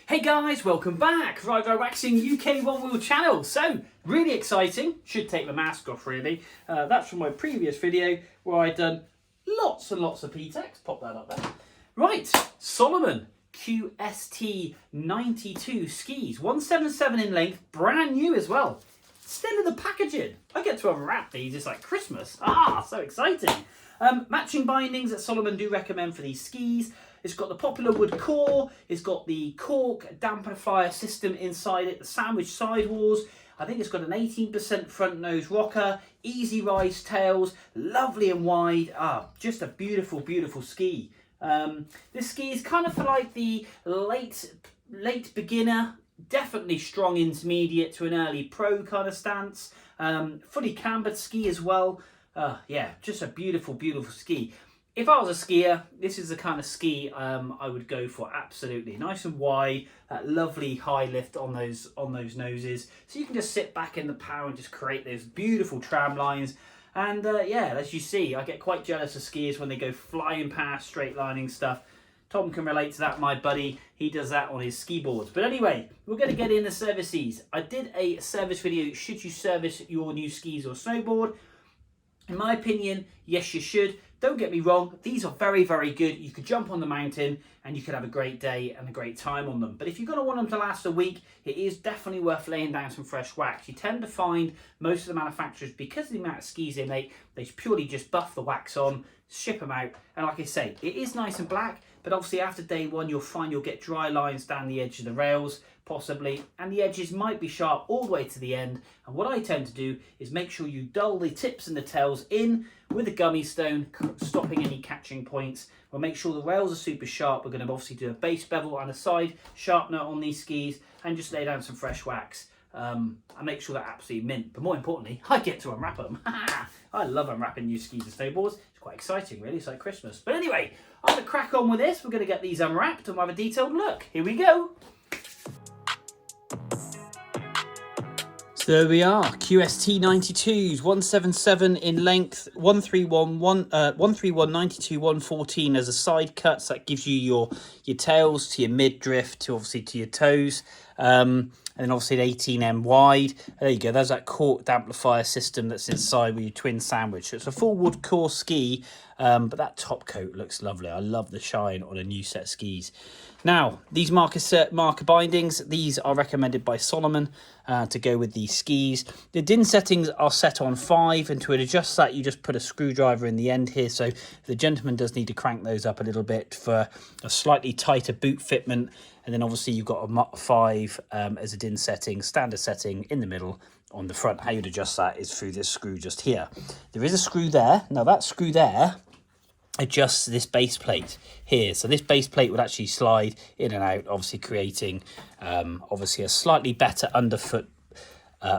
Hey guys, welcome back! Ride Waxing UK One Wheel channel. So, really exciting. Should take the mask off really. That's from my previous video where I'd done lots and lots of PTEX. Pop that up there. Right, Salomon QST 92 skis. 177 in length, brand new as well. Still in the packaging. I get to unwrap these, it's like Christmas. Ah, so exciting. Matching bindings that Salomon do recommend for these skis. It's got the popular wood core, it's got the cork damper system inside it, the sandwich sidewalls. I think it's got an 18% front nose rocker, easy rise tails, lovely and wide. Just a beautiful, beautiful ski. This ski is kind of for like the late beginner, definitely strong intermediate to an early pro kind of stance. Fully cambered ski as well. Yeah, just a beautiful, beautiful ski. If I was a skier, this is the kind of ski I would go for, absolutely. Nice and wide, that lovely high lift on those noses. So you can just sit back in the power and just create those beautiful tram lines. And yeah, as you see, I get quite jealous of skiers when they go flying past straight lining stuff. Tom can relate to that, my buddy. He does that on his ski boards. But anyway, we're going to get in the service these. I did a service video, should you service your new skis or snowboard? In my opinion, yes, you should. Don't get me wrong, these are very, very good. You could jump on the mountain and you could have a great day and a great time on them. But if you're going to want them to last a week, it is definitely worth laying down some fresh wax. You tend to find most of the manufacturers, because of the amount of skis they make, they purely just buff the wax on, ship them out. And like I say, it is nice and black, but obviously after day one, you'll find you'll get dry lines down the edge of the rails, possibly, and the edges might be sharp all the way to the end. And what I tend to do is make sure you dull the tips and the tails in with a gummy stone, stopping any catching points. We'll make sure the rails are super sharp. We're going to obviously do a base bevel and a side sharpener on these skis and just lay down some fresh wax. And make sure they're absolutely mint. But more importantly, I get to unwrap them. I love unwrapping new skis and snowboards. It's quite exciting, really. It's like Christmas. But anyway, I'm going to crack on with this. We're going to get these unwrapped and we'll have a detailed look. Here we go. There we are, QST 92s, 177 in length, 131, 92, 114 as a side cut. So that gives you your tails to your mid drift to obviously to your toes. And then obviously an 18M wide. There you go, there's that cork amplifier system that's inside with your twin sandwich. So it's a full wood core ski, but that top coat looks lovely. I love the shine on a new set of skis. Now, these marker bindings, these are recommended by Salomon to go with these skis. The DIN settings are set on 5, and to adjust that, you just put a screwdriver in the end here. So the gentleman does need to crank those up a little bit for a slightly tighter boot fitment. And then obviously you've got a 5 as a DIN setting, standard setting in the middle on the front. How you'd adjust that is through this screw just here. There is a screw there. Now that screw there adjusts this base plate here. So this base plate would actually slide in and out, obviously creating obviously a slightly better underfoot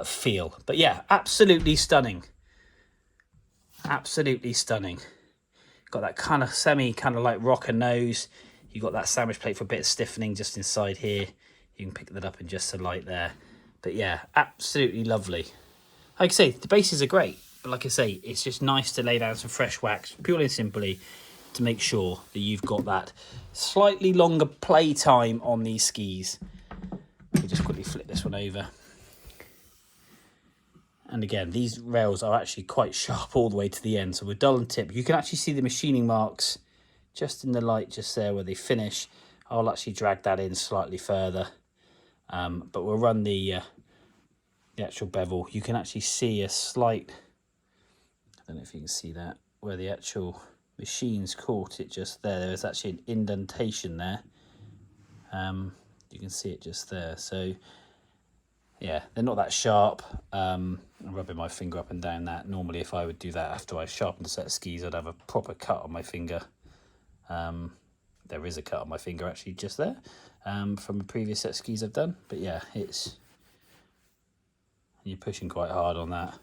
feel. But yeah, absolutely stunning. Absolutely stunning. Got that kind of like rocker nose. You've got that sandwich plate for a bit of stiffening just inside here. You can pick that up in just a light there. But yeah, absolutely lovely. Like I say, the bases are great. But like I say, it's just nice to lay down some fresh wax, purely and simply to make sure that you've got that slightly longer play time on these skis. Let me just quickly flip this one over. And again, these rails are actually quite sharp all the way to the end. So we're dull and tip. You can actually see the machining marks just in the light just there where they finish. I'll actually drag that in slightly further. But we'll run the actual bevel. You can actually see a slight... I don't know if you can see that, where the actual machine's caught it just there. There's actually an indentation there. You can see it just there. So, yeah, they're not that sharp. I'm rubbing my finger up and down that. Normally, if I would do that after I sharpened a set of skis, I'd have a proper cut on my finger. There is a cut on my finger, actually, just there, from a previous set of skis I've done. But, yeah, you're pushing quite hard on that.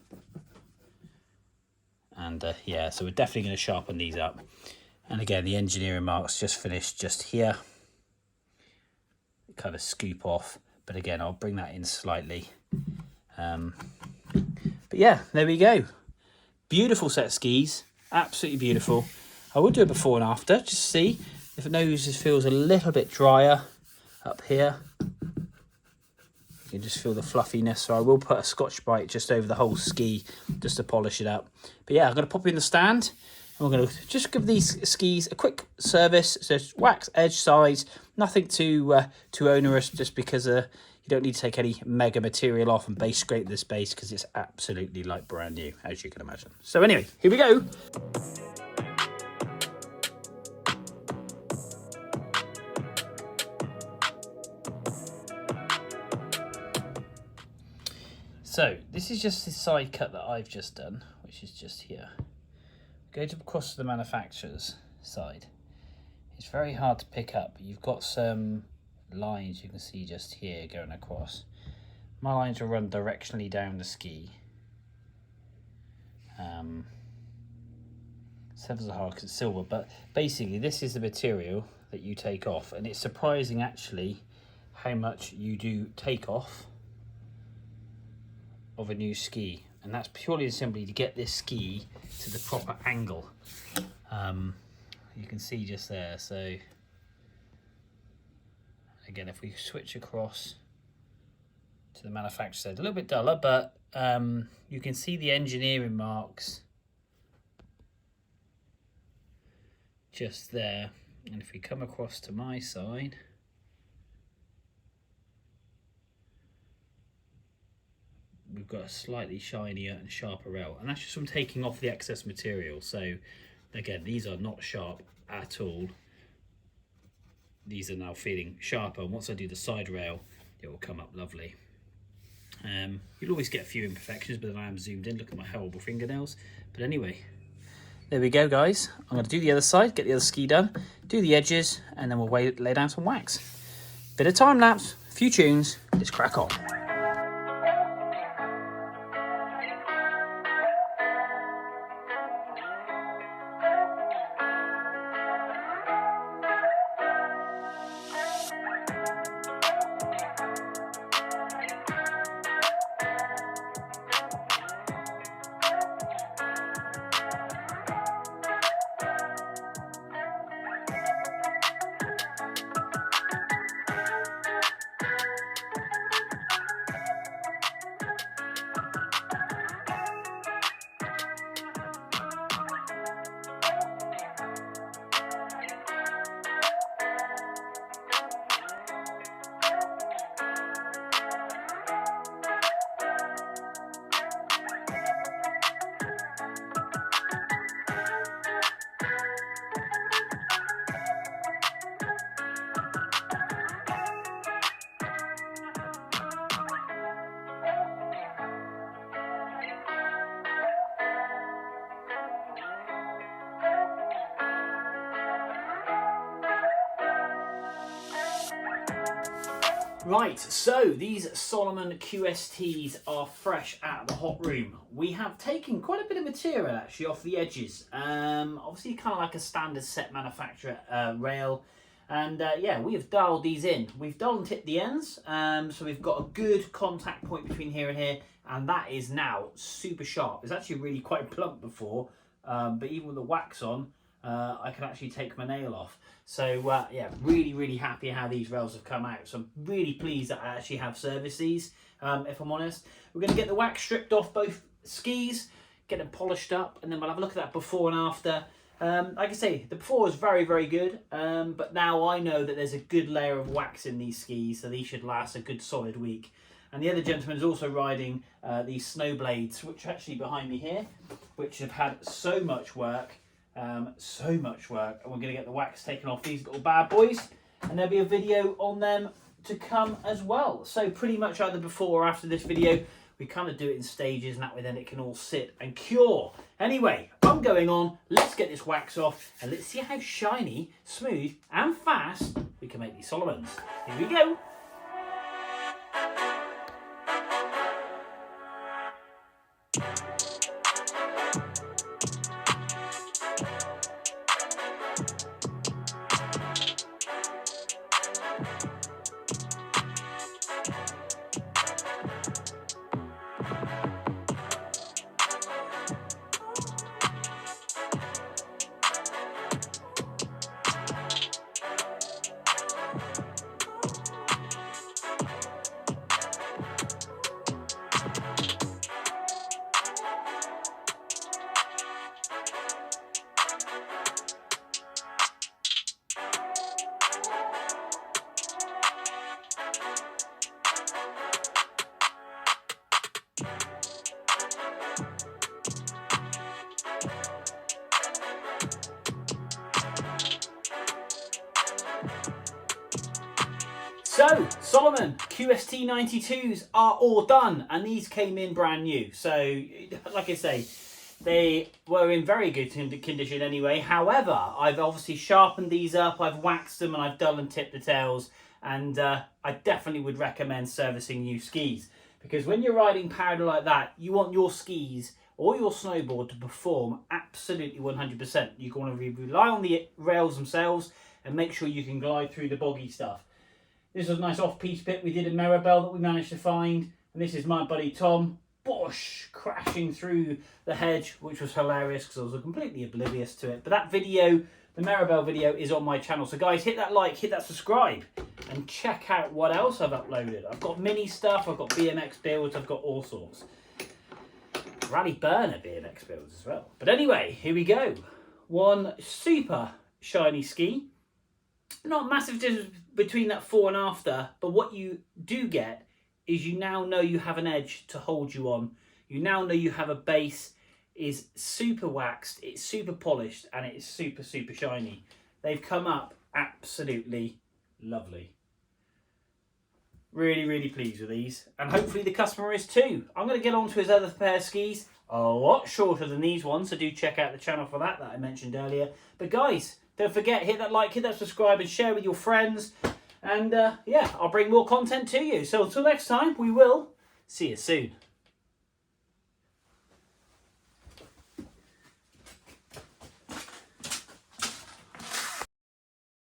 And yeah, so we're definitely going to sharpen these up. And again, the engineering marks just finished just here. Kind of scoop off. But again, I'll bring that in slightly. But yeah, there we go. Beautiful set of skis. Absolutely beautiful. I will do a before and after, just to see if the nose feels a little bit drier up here. You can just feel the fluffiness. So I will put a Scotch-Brite just over the whole ski just to polish it up. But yeah, I'm going to pop in the stand. And we're going to just give these skis a quick service. So just wax, edge, sides, nothing too onerous, just because you don't need to take any mega material off and base scrape this base because it's absolutely like brand new, as you can imagine. So anyway, here we go. So this is just the side cut that I've just done, which is just here. Go across to the manufacturer's side. It's very hard to pick up, but you've got some lines you can see just here going across. My lines will run directionally down the ski. Severs are hard because it's silver, but basically this is the material that you take off, and it's surprising actually how much you do take off of a new ski, and that's purely and simply to get this ski to the proper angle. You can see just there. So again, if we switch across to the manufacturer side, a little bit duller, but you can see the engineering marks just there. And if we come across to my side, we've got a slightly shinier and sharper rail, and that's just from taking off the excess material. So again, these are not sharp at all. These are now feeling sharper, and once I do the side rail, it will come up lovely. You'll always get a few imperfections, but then I am zoomed in. Look at my horrible fingernails. But anyway, there we go, guys. I'm going to do the other side, get the other ski done, do the edges, and then we'll lay down some wax. Bit of time lapse, a few tunes, let's crack on. Right, so these Salomon QSTs are fresh out of the hot room. We have taken quite a bit of material actually off the edges. Obviously kind of like a standard set manufacturer rail. And yeah, we have dialed these in. We've dull and tipped the ends, so we've got a good contact point between here and here, and that is now super sharp. It's actually really quite blunt before, but even with the wax on, I can actually take my nail off. So yeah, really happy how these rails have come out. So I'm really pleased that I actually have serviced these, if I'm honest. We're going to get the wax stripped off both skis, get them polished up, and then we'll have a look at that before and after. Like I say, the before was very good, but now I know that there's a good layer of wax in these skis, so these should last a good solid week. And the other gentleman is also riding these snow blades, which are actually behind me here, which have had so much work. And we're going to get the wax taken off these little bad boys, and there'll be a video on them to come as well. So pretty much either before or after this video, we kind of do it in stages, and that way then it can all sit and cure. Anyway, I'm going on, let's get this wax off, and let's see how shiny, smooth and fast we can make these Solomons. Here we go. So, Salomon QST 92s are all done, and these came in brand new. So, like I say, they were in very good condition anyway. However, I've obviously sharpened these up, I've waxed them, and I've dull and tipped the tails. And I definitely would recommend servicing new skis, because when you're riding powder like that, you want your skis or your snowboard to perform absolutely 100%. You want to rely on the rails themselves and make sure you can glide through the boggy stuff. This was a nice off-piste bit we did in Maribel that we managed to find. And this is my buddy Tom, Bosh, crashing through the hedge, which was hilarious because I was completely oblivious to it. But that video, the Maribel video, is on my channel. So guys, hit that like, hit that subscribe, and check out what else I've uploaded. I've got mini stuff, I've got BMX builds, I've got all sorts. Rally burner BMX builds as well. But anyway, here we go. One super shiny ski. Not massive difference between that before and after, but what you do get is you now know you have an edge to hold you on. You now know you have a base, is super waxed, it's super polished, and it is super, super shiny. They've come up absolutely lovely. Really, really pleased with these, and hopefully the customer is too. I'm going to get on to his other pair of skis, a lot shorter than these ones, so do check out the channel for that I mentioned earlier. But guys, don't forget, hit that like, hit that subscribe, and share with your friends. And yeah, I'll bring more content to you. So until next time, we will see you soon.